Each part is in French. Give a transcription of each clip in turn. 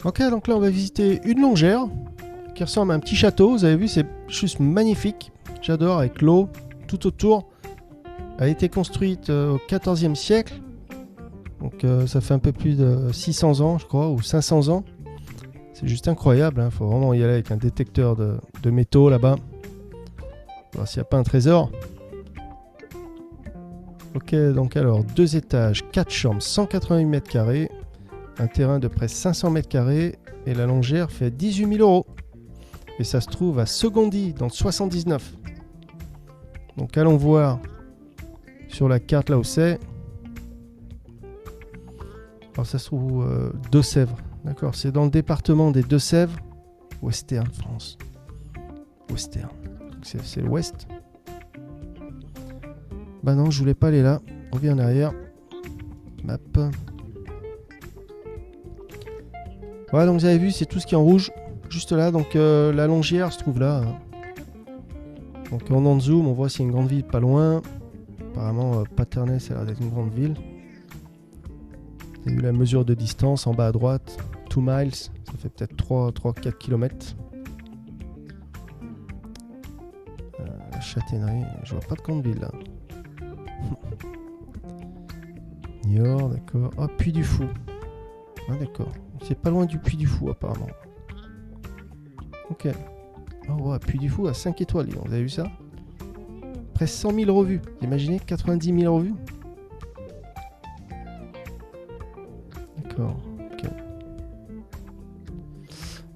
Ok, donc là on va visiter une longère qui ressemble à un petit château. Vous avez vu, c'est juste magnifique. J'adore, avec l'eau tout autour. Elle a été construite au XIVe siècle. Donc ça fait un peu plus de 600 ans, je crois, ou 500 ans. C'est juste incroyable, hein. Faut vraiment y aller avec un détecteur de métaux là-bas. Voir s'il n'y a pas un trésor. Ok, donc alors, 2 étages, 4 chambres, 188 mètres carrés. Un terrain de près 500 mètres carrés. Et la longère fait 18 000 euros. Et ça se trouve à Secondy, dans le 79. Donc allons voir sur la carte là où c'est. Alors ça se trouve Deux-Sèvres. D'accord, c'est dans le département des Deux-Sèvres. Western, France. Western. C'est l'ouest. Bah non, je voulais pas aller là. On revient en arrière. Map. Voilà, donc vous avez vu, c'est tout ce qui est en rouge. Juste là, donc la longère se trouve là. Donc on en zoom, on voit s'il y a une grande ville pas loin. Apparemment, Paternais, ça a l'air d'être une grande ville. Vous avez vu la mesure de distance en bas à droite. 2 miles, ça fait peut-être 3-4 km. La châtaigneraie, je vois pas de grande ville là. Niort, d'accord. Ah, Puy du Fou. Ah, d'accord. C'est pas loin du Puy du Fou apparemment. Ok. Oh ouais, Puy du Fou à 5 étoiles, vous avez vu ça? Presque 100 000 revues. Vous imaginez 90 000 revues? D'accord. Ok.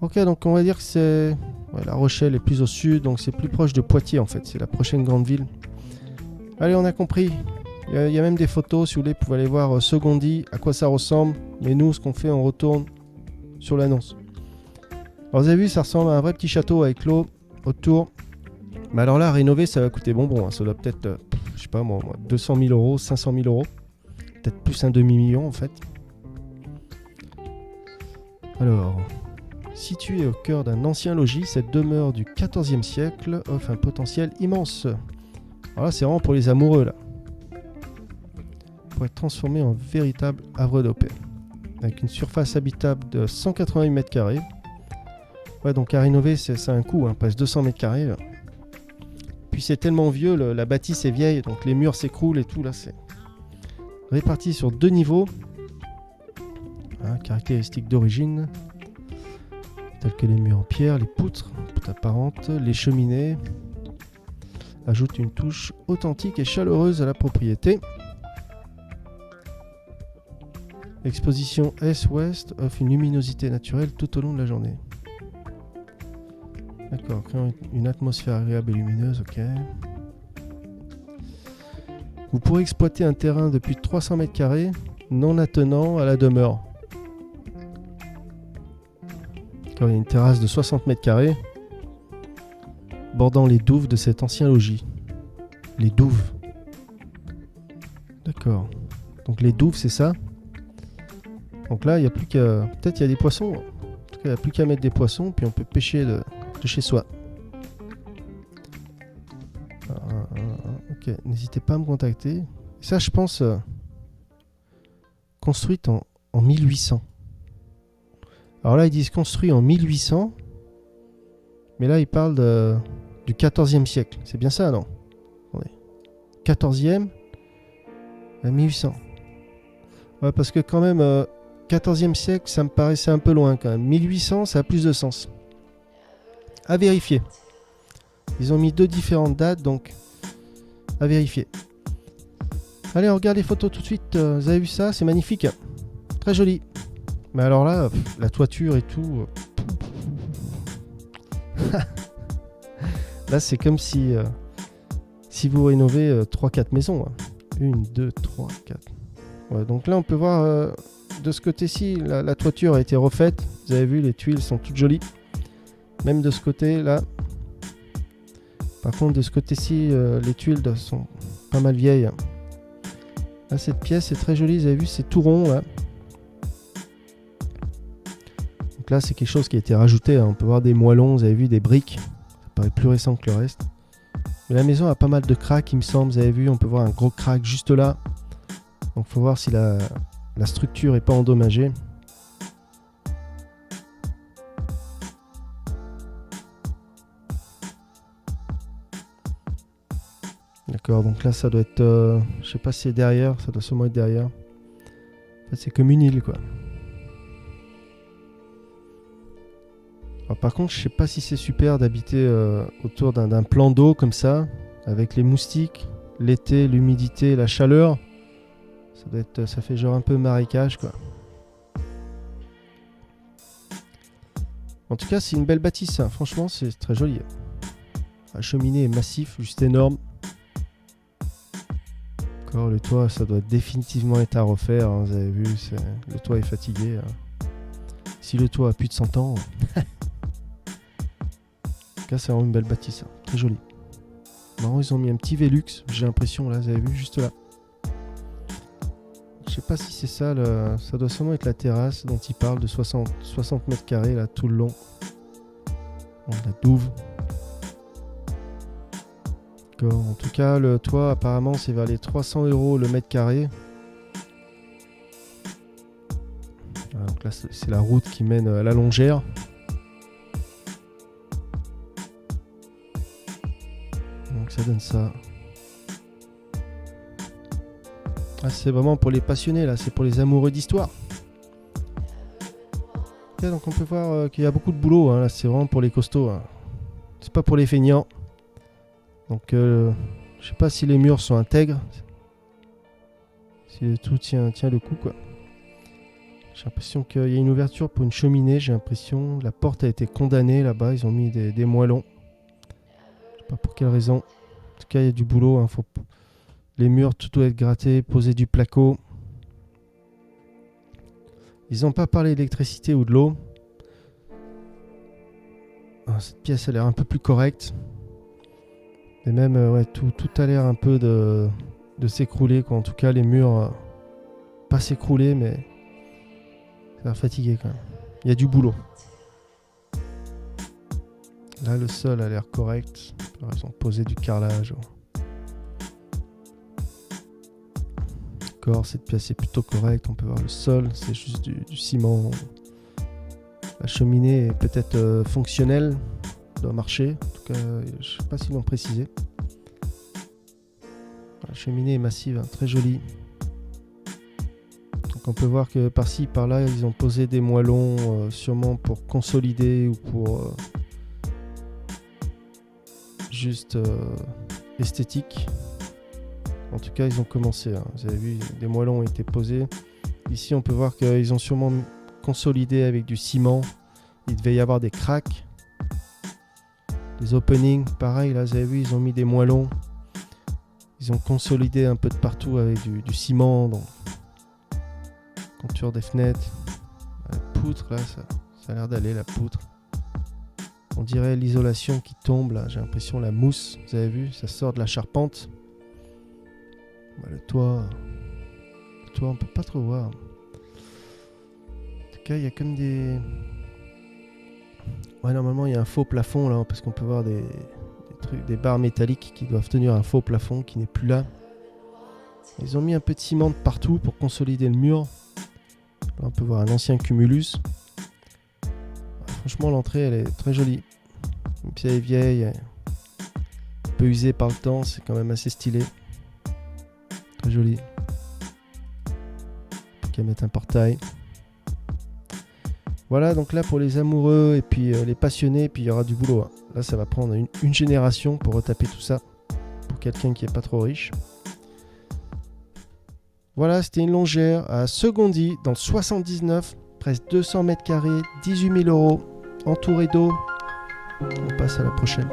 Ok, donc on va dire que c'est... Ouais, La Rochelle est plus au sud, donc c'est plus proche de Poitiers en fait. C'est la prochaine grande ville. Allez, on a compris. Il y a même des photos, si vous voulez, vous pouvez aller voir Secondy, à quoi ça ressemble. Mais nous, ce qu'on fait, on retourne sur l'annonce. Alors vous avez vu, ça ressemble à un vrai petit château avec l'eau autour. Mais alors là, rénover, ça va coûter bonbon, hein. Ça doit peut-être, je sais pas moi, 200 000 euros, 500 000 euros. Peut-être plus un demi-million en fait. Alors, située au cœur d'un ancien logis, cette demeure du XIVe siècle offre un potentiel immense. Alors là, c'est vraiment pour les amoureux là. Pour être transformé en véritable havre de paix. Avec une surface habitable de 188 mètres carrés. Ouais, donc à rénover, ça a un coût, hein, presque 200 mètres carrés. Là. Puis c'est tellement vieux, la bâtisse est vieille, donc les murs s'écroulent et tout. Là, c'est réparti sur 2 niveaux. Hein, caractéristiques d'origine, telles que les murs en pierre, les poutres apparentes, les cheminées. Ajoute une touche authentique et chaleureuse à la propriété. Exposition Est-Ouest offre une luminosité naturelle tout au long de la journée. D'accord, créant une atmosphère agréable et lumineuse, ok. Vous pourrez exploiter un terrain de plus de 300 mètres carrés non attenant à la demeure. D'accord, il y a une terrasse de 60 mètres carrés bordant les douves de cet ancien logis. Les douves. D'accord. Donc les douves, c'est ça. Donc là, il n'y a plus qu'à... Peut-être il y a des poissons. En tout cas, il n'y a plus qu'à mettre des poissons, puis on peut pêcher de chez soi. Ok, n'hésitez pas à me contacter. Ça, je pense, construite en 1800. Alors là, ils disent construit en 1800. Mais là, ils parlent du 14e siècle. C'est bien ça, non? Oui. 14e à 1800. Ouais, parce que quand même, 14e siècle, ça me paraissait un peu loin quand même. 1800, ça a plus de sens. À vérifier. Ils ont mis 2 différentes dates, donc à vérifier. Allez, on regarde les photos tout de suite. Vous avez vu ça? C'est magnifique. Très joli. Mais alors là, la toiture et tout... Là, c'est comme si vous rénovez 3-4 maisons. 1, 2, 3, 4. Ouais, donc là, on peut voir de ce côté-ci, la toiture a été refaite. Vous avez vu, les tuiles sont toutes jolies. Même de ce côté-là. Par contre, de ce côté-ci, les tuiles sont pas mal vieilles. Là, cette pièce est très jolie. Vous avez vu, c'est tout rond. Là. Donc là, c'est quelque chose qui a été rajouté. On peut voir des moellons, vous avez vu, des briques. Ça paraît plus récent que le reste. Mais la maison a pas mal de cracks, il me semble. Vous avez vu, on peut voir un gros crack juste là. Donc, il faut voir si la structure n'est pas endommagée. D'accord, donc là ça doit être... je sais pas si c'est derrière, ça doit sûrement être derrière. En fait, c'est comme une île, quoi. Alors, par contre, je sais pas si c'est super d'habiter autour d'un plan d'eau comme ça, avec les moustiques, l'été, l'humidité, la chaleur. Ça fait genre un peu marécage, quoi. En tout cas, c'est une belle bâtisse, hein. Franchement, c'est très joli. La cheminée est massif, juste énorme. Encore, le toit, ça doit définitivement être à refaire, hein. Vous avez vu, le toit est fatigué, hein. Si le toit a plus de 100 ans... En tout cas, c'est vraiment une belle bâtisse, hein. Très jolie. Non, ils ont mis un petit Velux, j'ai l'impression, là, vous avez vu, juste là. Je sais pas si c'est ça, ça doit sûrement être la terrasse dont il parle, de 60 mètres carrés, là, tout le long. Bon, la douve. D'accord. En tout cas, le toit, apparemment, c'est vers les 300 € le mètre carré. Voilà, donc là, c'est la route qui mène à la Longère. Donc ça donne ça. Ah, c'est vraiment pour les passionnés, là, c'est pour les amoureux d'histoire. Okay, donc on peut voir qu'il y a beaucoup de boulot, hein. Là, c'est vraiment pour les costauds, hein. C'est pas pour les feignants. Donc je sais pas si les murs sont intègres, si tout tient le coup, quoi. J'ai l'impression qu'il y a une ouverture pour une cheminée, j'ai l'impression. La porte a été condamnée là-bas, ils ont mis des moellons. Je sais pas pour quelle raison. En tout cas, il y a du boulot, hein. Les murs, tout doit être gratté, poser du placo. Ils n'ont pas parlé d'électricité ou de l'eau. Ah, cette pièce a l'air un peu plus correcte. Et même, ouais, tout a l'air un peu de s'écrouler, quoi. En tout cas, les murs, pas s'écrouler, mais ça a l'air fatigué quand même. Il y a du boulot. Là, le sol a l'air correct. Alors, ils ont posé du carrelage. D'accord, cette pièce est plutôt correcte. On peut voir le sol, c'est juste du ciment. La cheminée est peut-être fonctionnelle, doit marcher. En tout cas, je ne sais pas s'ils l'ont précisé. La cheminée est massive, hein, très jolie. Donc on peut voir que par-ci, par-là, ils ont posé des moellons, sûrement pour consolider ou pour juste esthétique. En tout cas, ils ont commencé, hein. Vous avez vu, des moellons ont été posés. Ici, on peut voir qu'ils ont sûrement consolidé avec du ciment. Il devait y avoir des cracks. Des openings, pareil, là, vous avez vu, ils ont mis des moellons. Ils ont consolidé un peu de partout avec du ciment. Donc, contour des fenêtres. La poutre, là, ça a l'air d'aller, la poutre. On dirait l'isolation qui tombe, là. J'ai l'impression, la mousse, vous avez vu, ça sort de la charpente. Le toit, on peut pas trop voir. En tout cas, il y a comme des... Ouais, normalement, il y a un faux plafond là, parce qu'on peut voir des barres métalliques qui doivent tenir un faux plafond qui n'est plus là. Ils ont mis un peu de ciment de partout pour consolider le mur. Là, on peut voir un ancien cumulus. Franchement, l'entrée, elle est très jolie. Même si elle est vieille, un peu usée par le temps, c'est quand même assez stylé. Très joli. On mettre un portail. Voilà, donc là pour les amoureux et puis les passionnés, puis il y aura du boulot, hein. Là ça va prendre une génération pour retaper tout ça, pour quelqu'un qui est pas trop riche. Voilà, c'était une longère à Secondy dans le 79, presque 200 mètres carrés, 18 000 €, entouré d'eau. On passe à la prochaine.